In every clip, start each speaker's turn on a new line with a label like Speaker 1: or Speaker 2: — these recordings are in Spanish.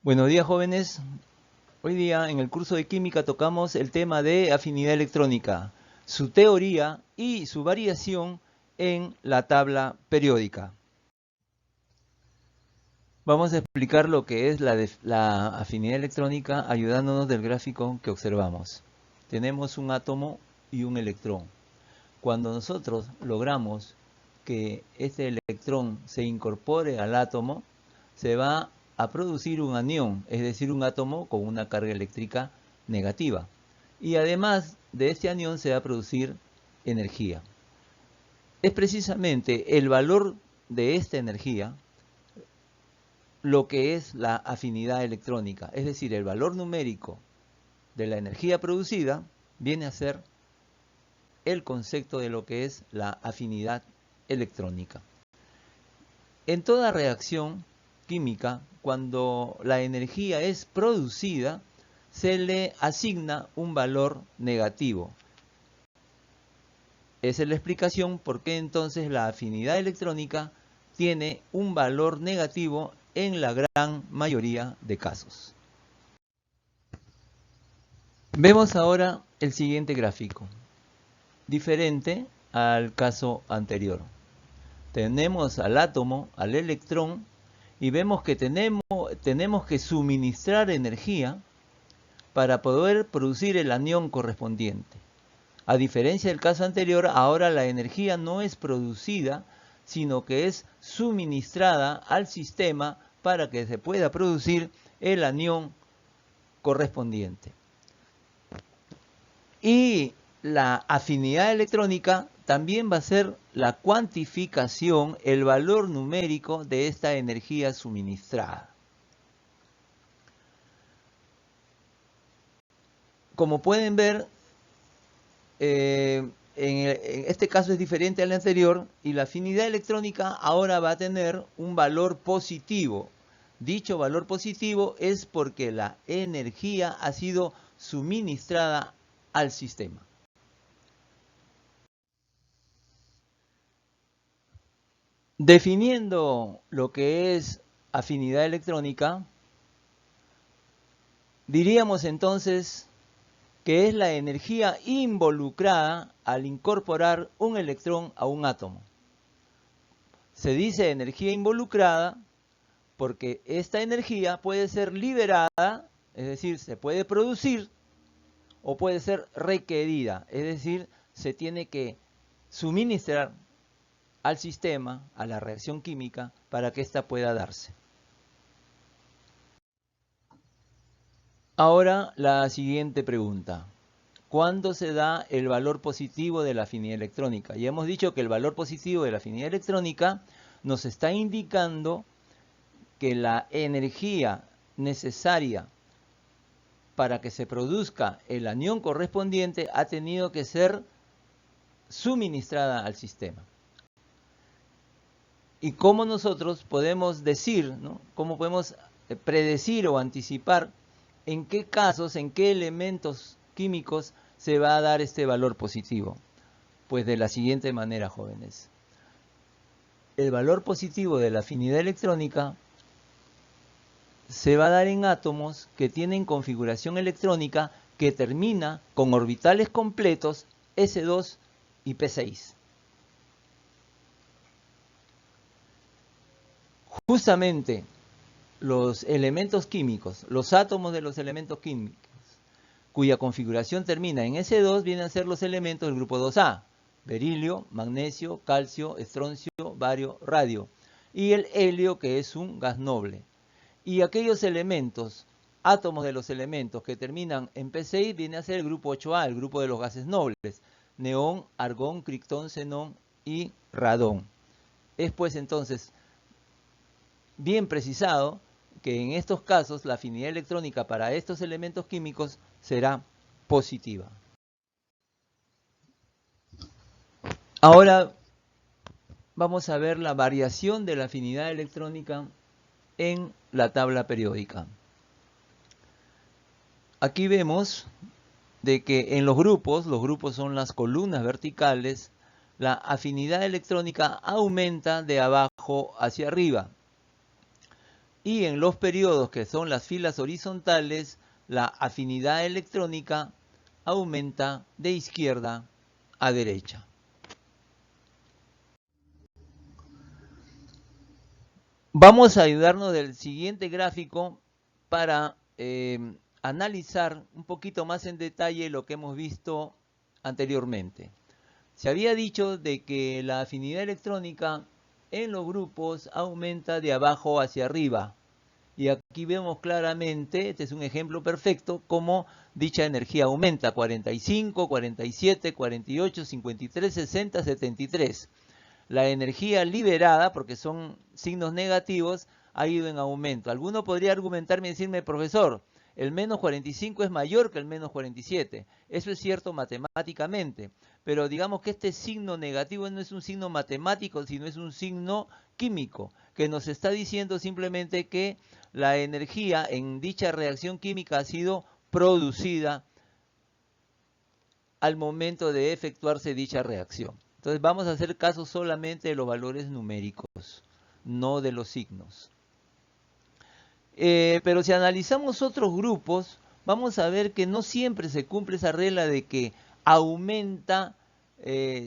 Speaker 1: Buenos días, jóvenes. Hoy día en el curso de química tocamos el tema de afinidad electrónica, su teoría y su variación en la tabla periódica. Vamos a explicar lo que es la afinidad electrónica ayudándonos del gráfico que observamos. Tenemos un átomo y un electrón. Cuando nosotros logramos que este electrón se incorpore al átomo, se va a producir un anión, es decir, un átomo con una carga eléctrica negativa. Y además de este anión se va a producir energía. Es precisamente el valor de esta energía lo que es la afinidad electrónica, es decir, el valor numérico de la energía producida viene a ser el concepto de lo que es la afinidad electrónica. En toda reacción química, cuando la energía es producida, se le asigna un valor negativo. Esa es la explicación por qué entonces la afinidad electrónica tiene un valor negativo en la gran mayoría de casos. Vemos ahora el siguiente gráfico, diferente al caso anterior. Tenemos al átomo, al electrón, y vemos que tenemos que suministrar energía para poder producir el anión correspondiente. A diferencia del caso anterior, ahora la energía no es producida, sino que es suministrada al sistema para que se pueda producir el anión correspondiente. Y la afinidad electrónica también va a ser la cuantificación, el valor numérico de esta energía suministrada. Como pueden ver, en este caso es diferente al anterior y la afinidad electrónica ahora va a tener un valor positivo. Dicho valor positivo es porque la energía ha sido suministrada al sistema. Definiendo lo que es afinidad electrónica, diríamos entonces que es la energía involucrada al incorporar un electrón a un átomo. Se dice energía involucrada porque esta energía puede ser liberada, es decir, se puede producir, o puede ser requerida, es decir, se tiene que suministrar al sistema, a la reacción química, para que ésta pueda darse. Ahora la siguiente pregunta. ¿Cuándo se da el valor positivo de la afinidad electrónica? Ya hemos dicho que el valor positivo de la afinidad electrónica nos está indicando que la energía necesaria para que se produzca el anión correspondiente ha tenido que ser suministrada al sistema. ¿Y cómo nosotros podemos decir, ¿no? Cómo podemos predecir o anticipar en qué casos, en qué elementos químicos se va a dar este valor positivo? Pues de la siguiente manera, jóvenes. El valor positivo de la afinidad electrónica se va a dar en átomos que tienen configuración electrónica que termina con orbitales completos S2 y P6. Justamente los elementos químicos, los átomos de los elementos químicos, cuya configuración termina en S2, vienen a ser los elementos del grupo 2A, berilio, magnesio, calcio, estroncio, bario, radio, y el helio, que es un gas noble. Y aquellos elementos, átomos de los elementos que terminan en P6, viene a ser el grupo 8A, el grupo de los gases nobles, neón, argón, criptón, xenón y radón. Es pues entonces bien precisado que en estos casos la afinidad electrónica para estos elementos químicos será positiva. Ahora vamos a ver la variación de la afinidad electrónica en la tabla periódica. Aquí vemos de que en los grupos son las columnas verticales, la afinidad electrónica aumenta de abajo hacia arriba. Y en los periodos, que son las filas horizontales, la afinidad electrónica aumenta de izquierda a derecha. Vamos a ayudarnos del siguiente gráfico para analizar un poquito más en detalle lo que hemos visto anteriormente. Se había dicho de que la afinidad electrónica en los grupos aumenta de abajo hacia arriba. Y aquí vemos claramente, este es un ejemplo perfecto, cómo dicha energía aumenta: 45, 47, 48, 53, 60, 73. La energía liberada, porque son signos negativos, ha ido en aumento. Alguno podría argumentarme y decirme: profesor, el menos 45 es mayor que el menos 47. Eso es cierto matemáticamente, pero digamos que este signo negativo no es un signo matemático, sino es un signo químico, que nos está diciendo simplemente que la energía en dicha reacción química ha sido producida al momento de efectuarse dicha reacción. Entonces vamos a hacer caso solamente de los valores numéricos, no de los signos. Pero si analizamos otros grupos, vamos a ver que no siempre se cumple esa regla de que aumenta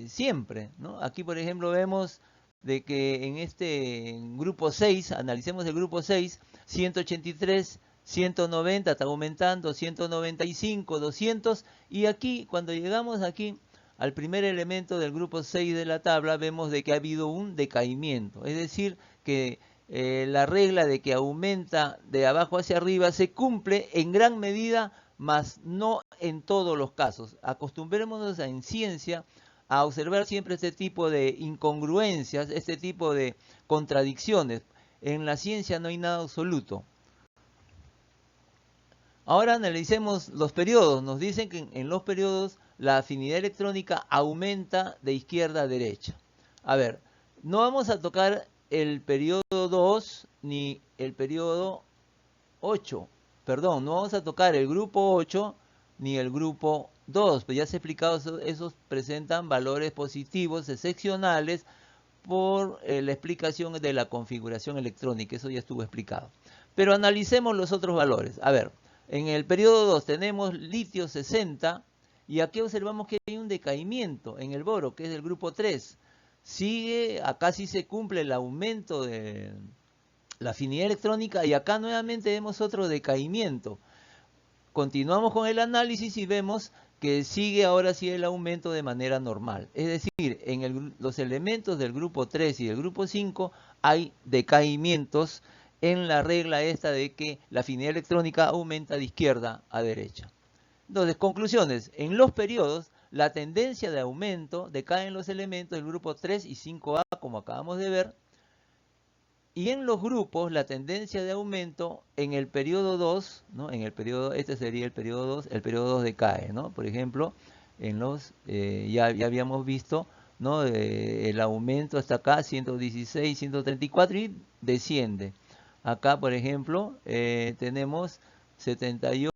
Speaker 1: siempre, ¿no? Aquí, por ejemplo, vemos de que en este grupo 6, analicemos el grupo 6, 183, 190 está aumentando, 195, 200, y aquí, cuando llegamos aquí al primer elemento del grupo 6 de la tabla, vemos de que ha habido un decaimiento, es decir, que la regla de que aumenta de abajo hacia arriba se cumple en gran medida, mas no en todos los casos. Acostumbrémonos en ciencia a observar siempre este tipo de incongruencias, este tipo de contradicciones. En la ciencia no hay nada absoluto. Ahora analicemos los periodos. Nos dicen que en los periodos la afinidad electrónica aumenta de izquierda a derecha. A ver, no vamos a tocar el periodo 2 ni el periodo 8. Perdón, no vamos a tocar el grupo 8 ni el grupo 2. Pues ya se ha explicado, esos presentan valores positivos excepcionales por la explicación de la configuración electrónica. Eso ya estuvo explicado. Pero analicemos los otros valores. A ver, en el periodo 2 tenemos litio 60 y aquí observamos que hay un decaimiento en el boro, que es el grupo 3. Sigue, acá sí se cumple el aumento de la afinidad electrónica y acá nuevamente vemos otro decaimiento. Continuamos con el análisis y vemos que sigue ahora sí el aumento de manera normal. Es decir, en los elementos del grupo 3 y del grupo 5 hay decaimientos en la regla esta de que la afinidad electrónica aumenta de izquierda a derecha. Entonces, conclusiones. En los periodos, la tendencia de aumento decae en los elementos del grupo 3 y 5A, como acabamos de ver. Y en los grupos, la tendencia de aumento en el periodo 2, ¿no? En el periodo, este sería el periodo 2 decae, ¿no? Por ejemplo, en los, ya habíamos visto, ¿no? El aumento hasta acá, 116, 134 y desciende. Acá, por ejemplo, tenemos 78,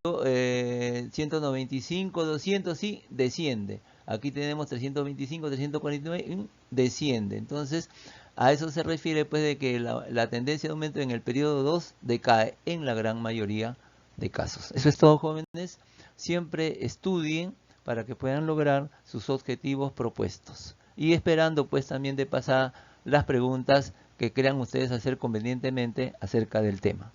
Speaker 1: 195, 200 y desciende. Aquí tenemos 325, 349 y desciende. Entonces, a eso se refiere pues de que la tendencia de aumento en el periodo 2 decae en la gran mayoría de casos. Eso es todo, jóvenes. Siempre estudien para que puedan lograr sus objetivos propuestos. Y esperando pues también de pasar las preguntas que crean ustedes hacer convenientemente acerca del tema.